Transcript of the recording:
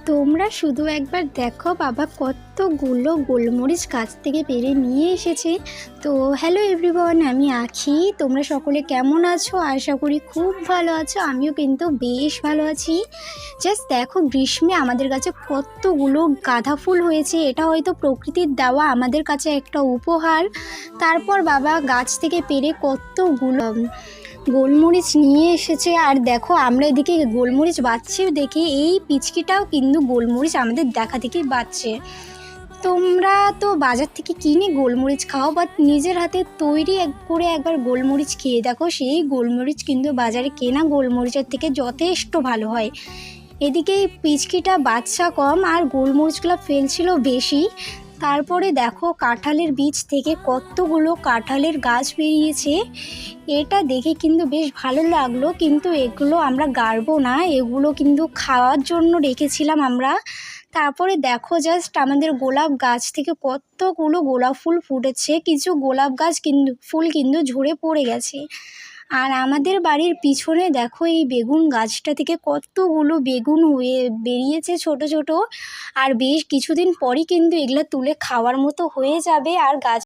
তোমরা শুধু একবার দেখো বাবা কতগুলো গোলমরিচ গাছ থেকে পেড়ে নিয়ে এসেছে। তো হ্যালো এভরিওয়ান, আমি আখি। তোমরা সকলে কেমন আছো? আশা করি খুব ভালো আছো। আমিও কিন্তু বেশ ভালো আছি। জাস্ট দেখো, গ্রীষ্মে আমাদের কাছে কতগুলো গাঁদা ফুল হয়েছে। এটা হয়তো প্রকৃতির দেওয়া আমাদের কাছে একটা উপহার। তারপর বাবা গাছ থেকে পেড়ে কতগুলো গোলমরিচ নিয়ে এসেছে। আর দেখো, আমরা এদিকে গোলমরিচ বাচ্ছে দেখে এই পিচকিটাও কিন্তু গোলমরিচ আমাদের দেখা দেখেই বাচ্ছে। তোমরা তো বাজার থেকে কিনে গোলমরিচ খাও, বাট নিজের হাতে তৈরি করে একবার গোলমরিচ খেয়ে দেখো, সেই গোলমরিচ কিন্তু বাজারে কেনা গোলমরিচের থেকে যথেষ্ট ভালো হয়। এদিকে এই পিচকিটা বাচ্চা কম আর গোলমরিচগুলো ফেলছিল বেশি। তারপরে দেখো, কাঁঠালের বীজ থেকে কতগুলো কাঁঠালের গাছ বেরিয়েছে। এটা দেখে কিন্তু বেশ ভালো লাগলো, কিন্তু এগুলো আমরা গাড়বো না, এগুলো কিন্তু খাওয়ার জন্য রেখেছিলাম আমরা। তারপরে দেখো, জাস্ট আমাদের গোলাপ গাছ থেকে কতগুলো গোলাপ ফুল ফুটেছে। কিছু গোলাপ গাছ কিন্তু ফুল কিন্তু ঝরে পড়ে গেছে। আর আমাদের বাড়ির পিছনে দেখো, এই বেগুন গাছটা থেকে কতগুলো বেগুন হয়ে বেরিয়েছে ছোট ছোট। আর বেশ কিছুদিন পরই কিন্তু এগুলো তুলে খাওয়ার মতো হয়ে যাবে। আর গাছ